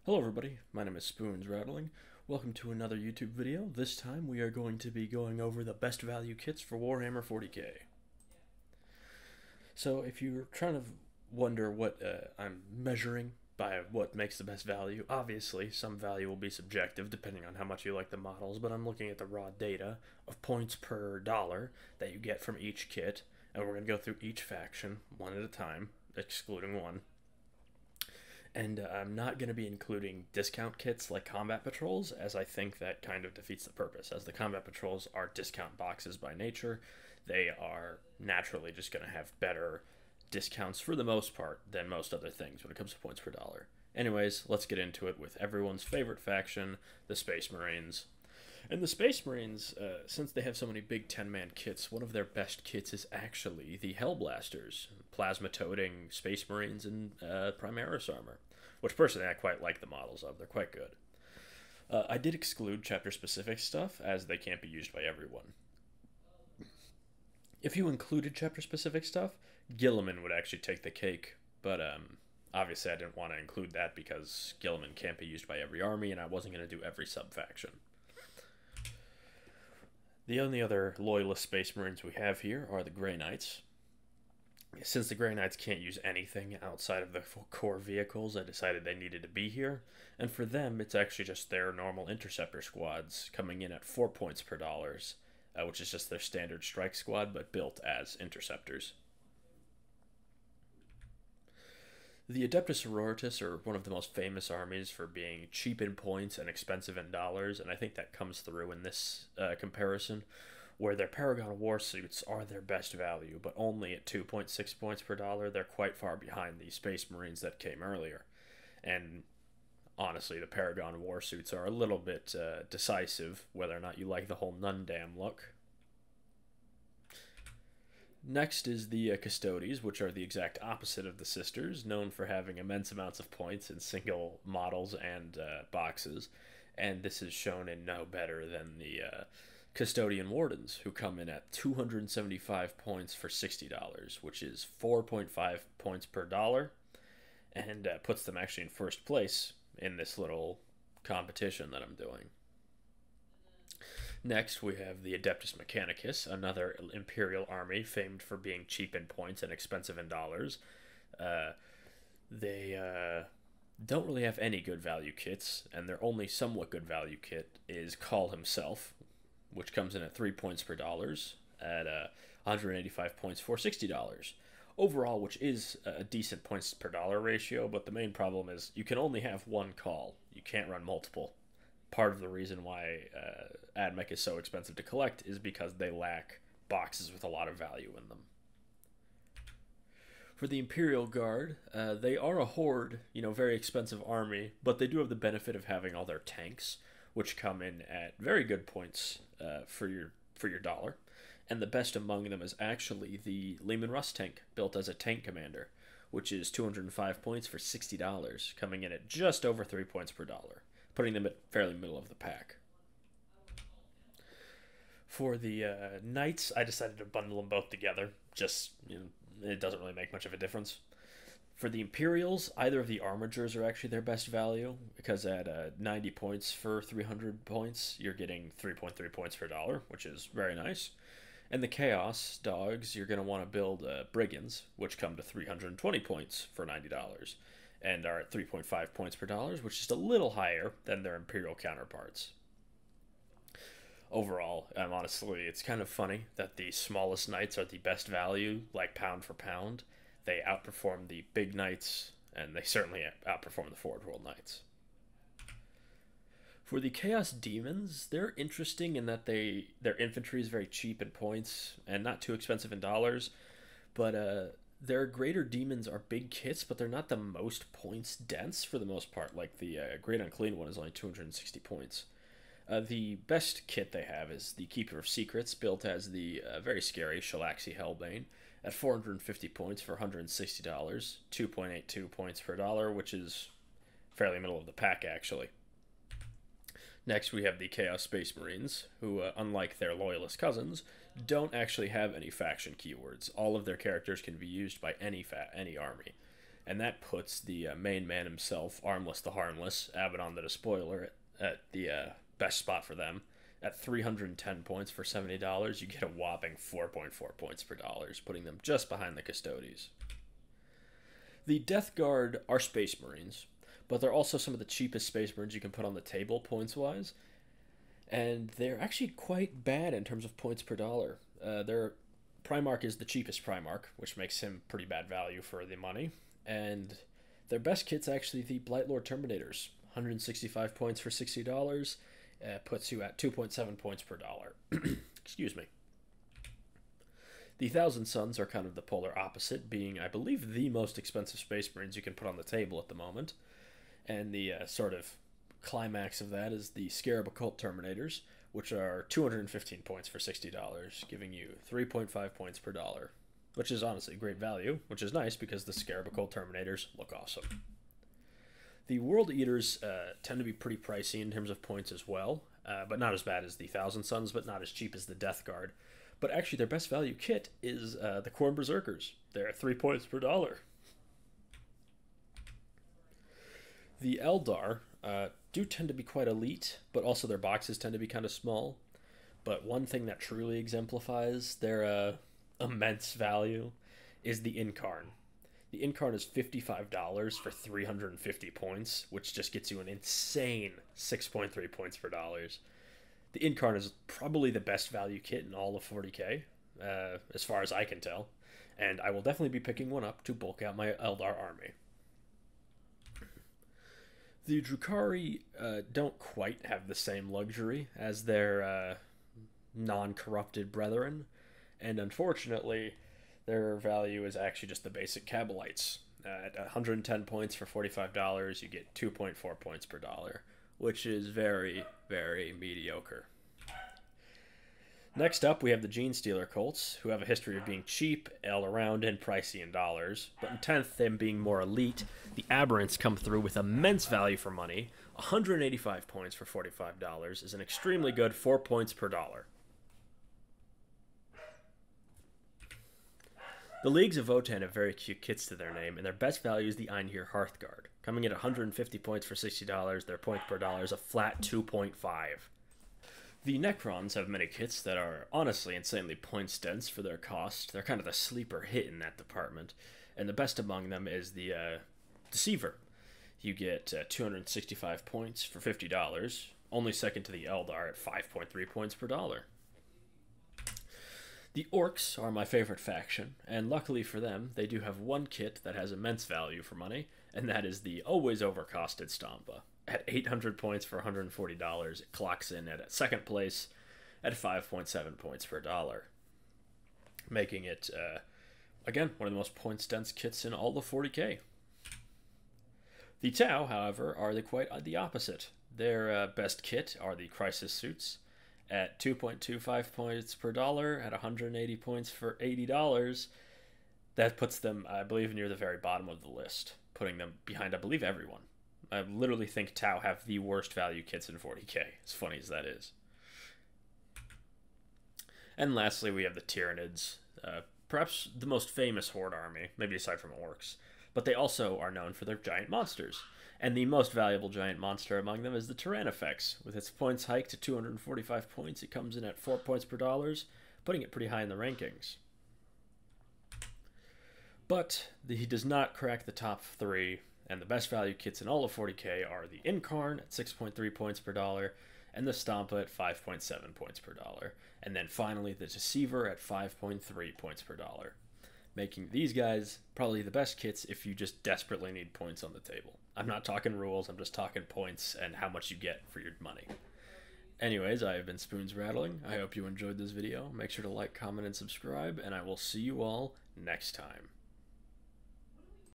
Hello everybody, my name is Spoons Rattling. Welcome to another YouTube video. This time we are going to be going over the best value kits for Warhammer 40k. So if you're trying to wonder what I'm measuring by what makes the best value, obviously some value will be subjective depending on how much you like the models, but I'm looking at the raw data of points per dollar that you get from each kit, and we're going to go through each faction one at a time, excluding one. And I'm not going to be including discount kits like combat patrols, as I think that kind of defeats the purpose. As the combat patrols are discount boxes by nature, they are naturally just going to have better discounts for the most part than most other things when it comes to points per dollar. Anyways, let's get into it with everyone's favorite faction, the Space Marines. And the Space Marines, since they have so many big 10-man kits, one of their best kits is actually the Hellblasters, plasma-toting Space Marines in Primaris armor, which personally I quite like the models of. They're quite good. I did exclude chapter-specific stuff, as they can't be used by everyone. If you included chapter-specific stuff, Guilliman would actually take the cake, but obviously I didn't want to include that because Guilliman can't be used by every army, and I wasn't going to do every sub-faction. The only other loyalist Space Marines we have here are the Grey Knights. Since the Grey Knights can't use anything outside of the core vehicles, I decided they needed to be here. And for them, it's actually just their normal interceptor squads coming in at 4 points per dollars, which is just their standard strike squad, but built as interceptors. The Adeptus Sororitas are one of the most famous armies for being cheap in points and expensive in dollars, and I think that comes through in this comparison, where their Paragon War suits are their best value, but only at 2.6 points per dollar. They're quite far behind the Space Marines that came earlier. And honestly, the Paragon War suits are a little bit decisive, whether or not you like the whole Nundam look. Next is the Custodes, which are the exact opposite of the Sisters, known for having immense amounts of points in single models and boxes, and this is shown in no better than the Custodian Wardens, who come in at 275 points for $60, which is 4.5 points per dollar, and puts them actually in first place in this little competition that I'm doing. Next, we have the Adeptus Mechanicus, another Imperial army famed for being cheap in points and expensive in dollars. They don't really have any good value kits, and their only somewhat good value kit is Call himself, which comes in at 3 points per dollars at 185 points for $60. Overall, which is a decent points per dollar ratio, but the main problem is you can only have one call. You can't run multiple. Part of the reason why AdMech is so expensive to collect is because they lack boxes with a lot of value in them. For the Imperial Guard, they are a horde, very expensive army, but they do have the benefit of having all their tanks, which come in at very good points for your dollar. And the best among them is actually the Leman Russ tank, built as a tank commander, which is 205 points for $60, coming in at just over 3 points per dollar, putting them at fairly middle of the pack. For the Knights, I decided to bundle them both together. Just, it doesn't really make much of a difference. For the Imperials, either of the Armigers are actually their best value, because at 90 points for 300 points, you're getting 3.3 points per dollar, which is very nice. And the Chaos Dogs, you're going to want to build Brigands, which come to 320 points for $90. And are at 3.5 points per dollar, which is just a little higher than their Imperial counterparts. Overall, honestly, it's kind of funny that the smallest Knights are the best value, like pound for pound. They outperform the big Knights, and they certainly outperform the Forward World Knights. For the Chaos Demons, they're interesting in that their infantry is very cheap in points and not too expensive in dollars, but their greater demons are big kits, but they're not the most points dense for the most part. Like the Great Unclean one is only 260 points. The best kit they have is the Keeper of Secrets, built as the very scary Shalaxi Hellbane, at 450 points for $160, 2.82 points per dollar, which is fairly middle of the pack, actually. Next, we have the Chaos Space Marines, who, unlike their loyalist cousins, don't actually have any faction keywords. All of their characters can be used by any army. And that puts the main man himself, Armless the Harmless, Abaddon the Despoiler, at the best spot for them. At 310 points for $70, you get a whopping 4.4 points per dollar, putting them just behind the Custodes. The Death Guard are Space Marines, but they're also some of the cheapest Space Marines you can put on the table points-wise. And they're actually quite bad in terms of points per dollar. Their Primarch is the cheapest Primarch, which makes him pretty bad value for the money. And their best kit's actually the Blightlord Terminators. 165 points for $60. Puts you at 2.7 points per dollar. Excuse me. The Thousand Suns are kind of the polar opposite, being, I believe, the most expensive Space Marines you can put on the table at the moment. And the sort of climax of that is the Scarab Occult Terminators, which are 215 points for $60, giving you 3.5 points per dollar, which is honestly great value, which is nice because the Scarab Occult Terminators look awesome. The World Eaters tend to be pretty pricey in terms of points as well, but not as bad as the Thousand Suns, but not as cheap as the Death Guard. But actually, their best value kit is the Khorne Berserkers. They're at 3 points per dollar. The Eldar do tend to be quite elite, but also their boxes tend to be kind of small. But one thing that truly exemplifies their immense value is the Incarn. The Incarn is $55 for 350 points, which just gets you an insane 6.3 points per dollar. The Incarn is probably the best value kit in all of 40k, as far as I can tell, and I will definitely be picking one up to bulk out my Eldar army. The Drukhari don't quite have the same luxury as their non-corrupted brethren, and unfortunately, their value is actually just the basic Kabalites. At 110 points for $45, you get 2.4 points per dollar, which is very, very mediocre. Next up, we have the Gene Stealer Cults, who have a history of being cheap all around and pricey in dollars, but in 10th, them being more elite, the Aberrants come through with immense value for money. 185 points for $45 is an extremely good 4 points per dollar. The Leagues of Votann have very cute kits to their name, and their best value is the Einhir Hearthguard. Coming in at 150 points for $60, their point per dollar is a flat 2.5. The Necrons have many kits that are honestly insanely points dense for their cost. They're kind of the sleeper hit in that department, and the best among them is the Deceiver. You get 265 points for $50, only second to the Eldar at 5.3 points per dollar. The Orks are my favorite faction, and luckily for them, they do have one kit that has immense value for money, and that is the always overcosted Stampa. At 800 points for $140, it clocks in at second place at 5.7 points per dollar, making it, again, one of the most points-dense kits in all of 40k. The Tau, however, are quite the opposite. Their best kit are the Crisis Suits, at 2.25 points per dollar, at 180 points for $80. That puts them, I believe, near the very bottom of the list, putting them behind, I believe, everyone. I literally think Tau have the worst value kits in 40k, as funny as that is. And lastly, we have the Tyranids, perhaps the most famous Horde army, maybe aside from Orks, but they also are known for their giant monsters. And the most valuable giant monster among them is the Tyrannifex. With its points hiked to 245 points, it comes in at 4 points per dollar, putting it pretty high in the rankings. But he does not crack the top 3, and the best value kits in all of 40k are the Incarn at 6.3 points per dollar, and the Stampa at 5.7 points per dollar, and then finally the Deceiver at 5.3 points per dollar, making these guys probably the best kits if you just desperately need points on the table. I'm not talking rules, I'm just talking points and how much you get for your money. Anyways, I have been Spoons Rattling. I hope you enjoyed this video. Make sure to like, comment, and subscribe, and I will see you all next time.